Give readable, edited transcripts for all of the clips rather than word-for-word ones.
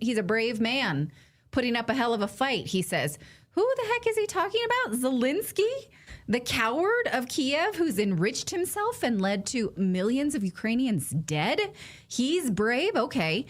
He's a brave man putting up a hell of a fight, he says. Who the heck is he talking about? Zelensky? The coward of Kiev who's enriched himself and led to millions of Ukrainians dead? He's brave? Okay.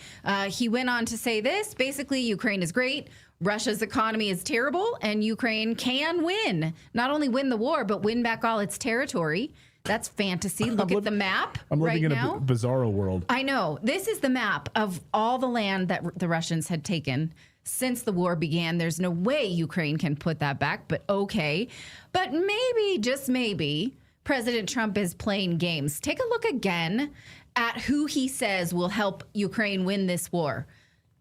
He went on to say this. Basically, Ukraine is great. Russia's economy is terrible, and Ukraine can win. Not only win the war, but win back all its territory. That's fantasy. Look at the map I'm right living in now. a bizarro world. I know. This is the map of all the land that the Russians had taken since the war began. There's no way Ukraine can put that back, but okay. But maybe, just maybe, President Trump is playing games. Take a look again at who he says will help Ukraine win this war.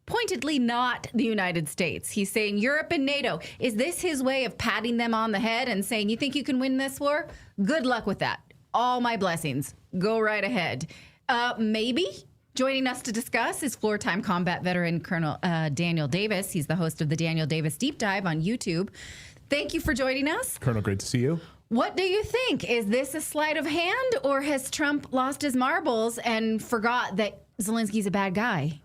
Pointedly not the United States. He's saying Europe and NATO. Is this his way of patting them on the head and saying, you think you can win this war? Good luck with that. All my blessings. Go right ahead. Maybe. Joining us to discuss is four-time combat veteran Colonel Daniel Davis. He's the host of the Daniel Davis Deep Dive on YouTube. Thank you for joining us. Colonel, great to see you. What do you think? Is this a sleight of hand, or has Trump lost his marbles and forgot that Zelensky's a bad guy?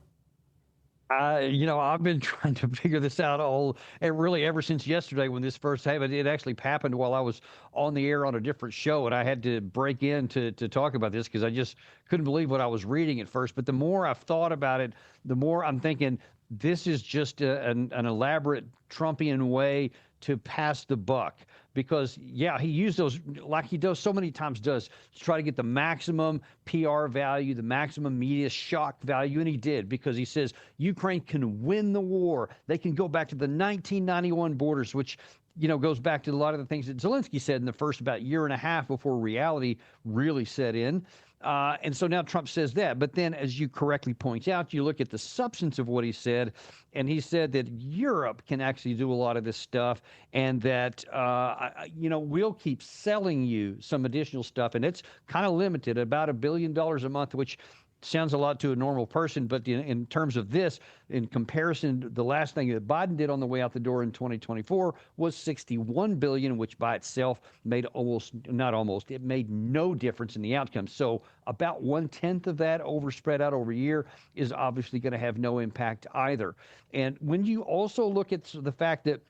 I've been trying to figure this out really ever since yesterday when this first happened. It actually happened while I was on the air on a different show, and I had to break in to talk about this because I just couldn't believe what I was reading at first. But the more I've thought about it, the more I'm thinking this is just an elaborate Trumpian way to pass the buck. Because, yeah, he used those like he does so many times to try to get the maximum PR value, the maximum media shock value. And he did, because he says Ukraine can win the war. They can go back to the 1991 borders, which, goes back to a lot of the things that Zelensky said in the first about year and a half before reality really set in. And so now Trump says that. But then, as you correctly point out, you look at the substance of what he said, and he said that Europe can actually do a lot of this stuff, and that, we'll keep selling you some additional stuff. And it's kind of limited, about $1 billion a month, which sounds a lot to a normal person, but in terms of this, in comparison, the last thing that Biden did on the way out the door in 2024 was $61 billion, which by itself made it made no difference in the outcome. So about 1/10 of that spread out over a year is obviously going to have no impact either. And when you also look at the fact that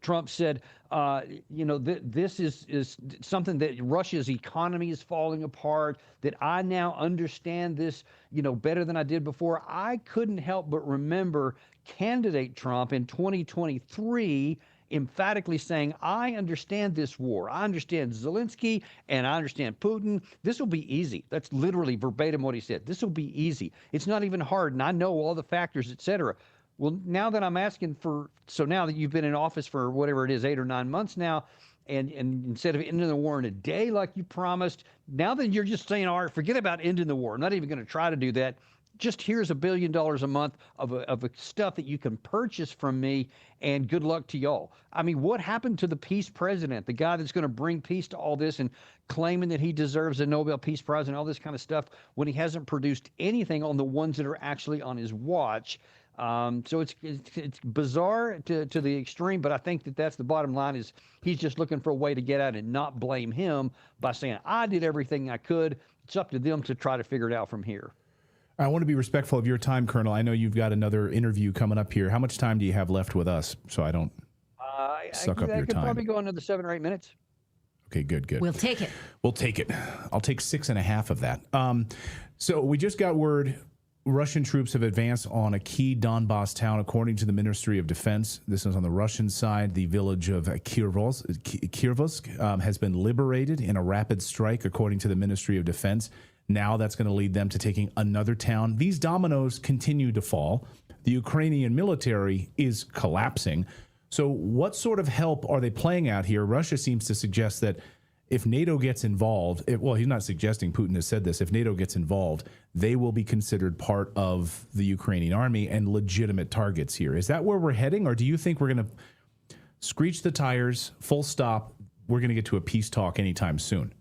Trump said, this is something that Russia's economy is falling apart, that I now understand this, better than I did before. I couldn't help but remember candidate Trump in 2023 emphatically saying, I understand this war. I understand Zelensky and I understand Putin. This will be easy. That's literally verbatim what he said. This will be easy. It's not even hard. And I know all the factors, et cetera. Well, now that I'm asking so now that you've been in office for whatever it is, 8 or 9 months now, and instead of ending the war in a day like you promised, now that you're just saying, all right, forget about ending the war. I'm not even going to try to do that. Just here's $1 billion a month of stuff that you can purchase from me, and good luck to y'all. I mean, what happened to the peace president, the guy that's going to bring peace to all this and claiming that he deserves a Nobel Peace Prize and all this kind of stuff when he hasn't produced anything on the ones that are actually on his watch? So it's bizarre to the extreme, but I think that's the bottom line, is he's just looking for a way to get out and not blame him by saying, I did everything I could. It's up to them to try to figure it out from here. I want to be respectful of your time, Colonel. I know you've got another interview coming up here. How much time do you have left with us so I don't suck up your I could time? probably go another 7 or 8 minutes. Okay, good. We'll take it. We'll take it. I'll take 6.5 of that. So we just got word Russian troops have advanced on a key Donbass town, according to the Ministry of Defense. This is on the Russian side. The village of Kirovsk has been liberated in a rapid strike, according to the Ministry of Defense. Now that's going to lead them to taking another town. These dominoes continue to fall. The Ukrainian military is collapsing. So what sort of help are they playing out here? Russia seems to suggest that if NATO gets involved, he's not suggesting, Putin has said this, if NATO gets involved, they will be considered part of the Ukrainian army and legitimate targets here. Is that where we're heading, or do you think we're going to screech the tires, full stop, we're going to get to a peace talk anytime soon?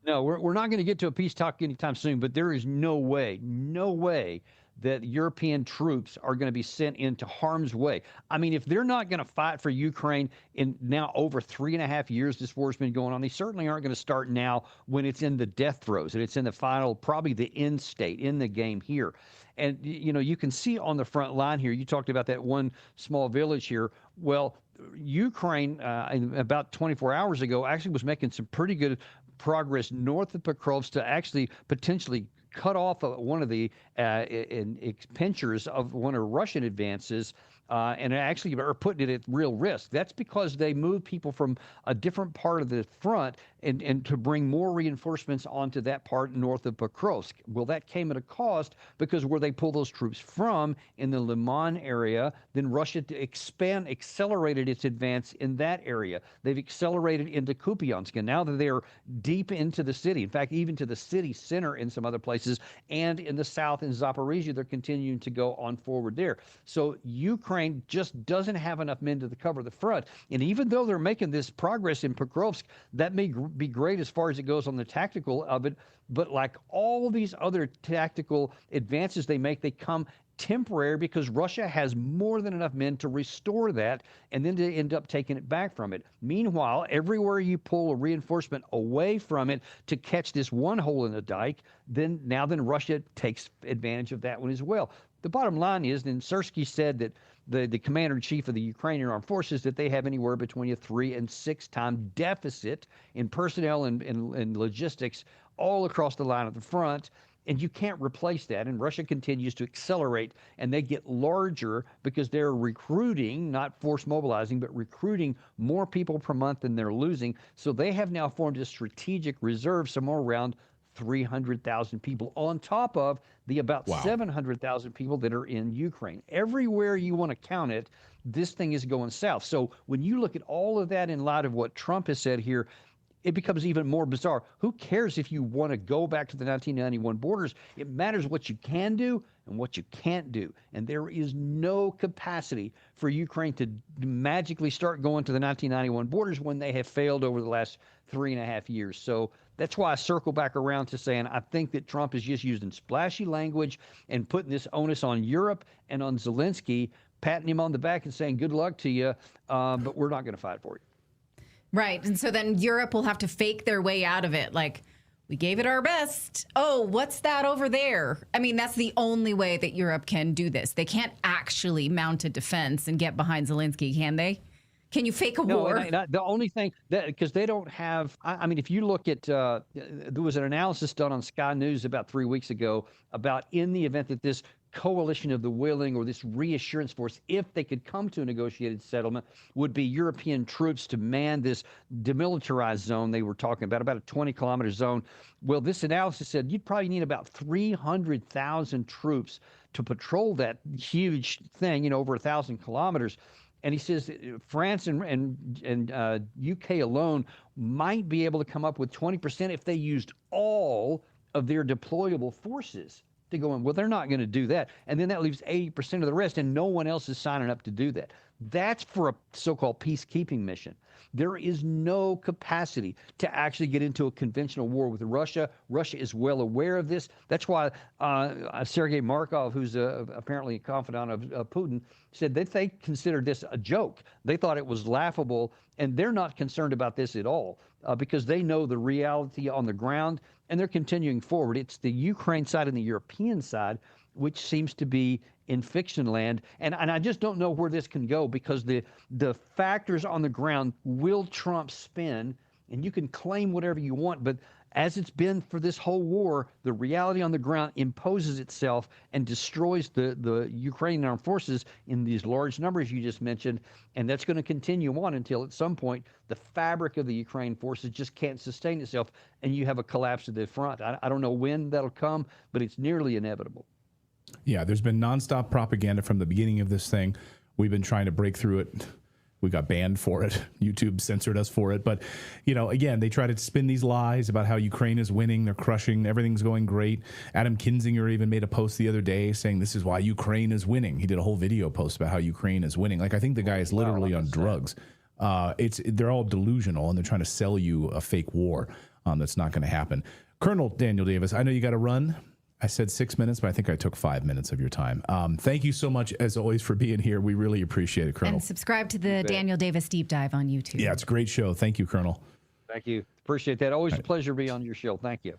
No, we're not going to get to a peace talk anytime soon, but there is no way that European troops are going to be sent into harm's way. I mean, if they're not going to fight for Ukraine in now over 3.5 years this war's been going on, they certainly aren't going to start now when it's in the death throes and it's in the final, probably the end state in the game here. And, you can see on the front line here, you talked about that one small village here. Well, Ukraine, about 24 hours ago, actually was making some pretty good progress north of Pokrovsk to actually potentially cut off one of the pinchers of one of Russian advances, and actually are putting it at real risk. That's because they moved people from a different part of the front and to bring more reinforcements onto that part north of Pokrovsk. Well, that came at a cost, because where they pull those troops from in the Liman area, then Russia accelerated its advance in that area. They've accelerated into Kupiansk, and now that they're deep into the city, in fact, even to the city center in some other places, and in the south in Zaporizhia, they're continuing to go on forward there. So Ukraine just doesn't have enough men to cover the front. And even though they're making this progress in Pokrovsk, that may be great as far as it goes on the tactical of it, but like all these other tactical advances they make, they come temporary, because Russia has more than enough men to restore that and then to end up taking it back from it. Meanwhile, everywhere you pull a reinforcement away from it to catch this one hole in the dike, then Russia takes advantage of that one as well. The bottom line is, and Syrskyi said that the commander-in-chief of the Ukrainian armed forces, that they have anywhere between a 3 and 6 time deficit in personnel and logistics all across the line of the front. And you can't replace that. And Russia continues to accelerate, and they get larger because they're recruiting, not force mobilizing, but recruiting more people per month than they're losing. So they have now formed a strategic reserve somewhere around 300,000 people on top of the about 700,000 people that are in Ukraine. Everywhere you want to count it, this thing is going south. So when you look at all of that in light of what Trump has said here, it becomes even more bizarre. Who cares if you want to go back to the 1991 borders? It matters what you can do and what you can't do. And there is no capacity for Ukraine to magically start going to the 1991 borders when they have failed over the last 3.5 years. So that's why I circle back around to saying I think that Trump is just using splashy language and putting this onus on Europe and on Zelensky, patting him on the back and saying, good luck to you, but we're not going to fight for you. Right. And so then Europe will have to fake their way out of it. Like, we gave it our best. Oh, what's that over there? I mean, that's the only way that Europe can do this. They can't actually mount a defense and get behind Zelensky, can they? Can you fake a war? No, the only thing that, because they don't have, I mean, if you look at, there was an analysis done on Sky News about 3 weeks ago about, in the event that this coalition of the willing, or this reassurance force, if they could come to a negotiated settlement, would be European troops to man this demilitarized zone they were talking about a 20-kilometer zone. Well, this analysis said you'd probably need about 300,000 troops to patrol that huge thing, over 1,000 kilometers. And he says France and UK alone might be able to come up with 20% if they used all of their deployable forces to go in. Well, they're not going to do that. And then that leaves 80% of the rest, and no one else is signing up to do that. That's for a so-called peacekeeping mission. There is no capacity to actually get into a conventional war with Russia. Russia is well aware of this. That's why Sergei Markov, who's apparently a confidant of Putin, said that they considered this a joke. They thought it was laughable, and they're not concerned about this at all because they know the reality on the ground, and they're continuing forward. It's the Ukraine side and the European side which seems to be in fiction land. And I just don't know where this can go, because the factors on the ground will trump spin, and you can claim whatever you want, but as it's been for this whole war, the reality on the ground imposes itself and destroys the Ukrainian armed forces in these large numbers you just mentioned, and that's going to continue on until at some point the fabric of the Ukraine forces just can't sustain itself, and you have a collapse of the front. I don't know when that'll come, but it's nearly inevitable. Yeah, there's been nonstop propaganda from the beginning of this thing. We've been trying to break through it. We got banned for it. YouTube censored us for it. But, again, they try to spin these lies about how Ukraine is winning. They're crushing. Everything's going great. Adam Kinzinger even made a post the other day saying this is why Ukraine is winning. He did a whole video post about how Ukraine is winning. Like, I think the guy is literally on drugs. They're all delusional, and they're trying to sell you a fake war that's not going to happen. Colonel Daniel Davis, I know you got to run. I said 6 minutes, but I think I took 5 minutes of your time. Thank you so much, as always, for being here. We really appreciate it, Colonel. And subscribe to the Daniel Davis Deep Dive on YouTube. Yeah, it's a great show. Thank you, Colonel. Thank you. Appreciate that. Always a pleasure to be on your show. Thank you.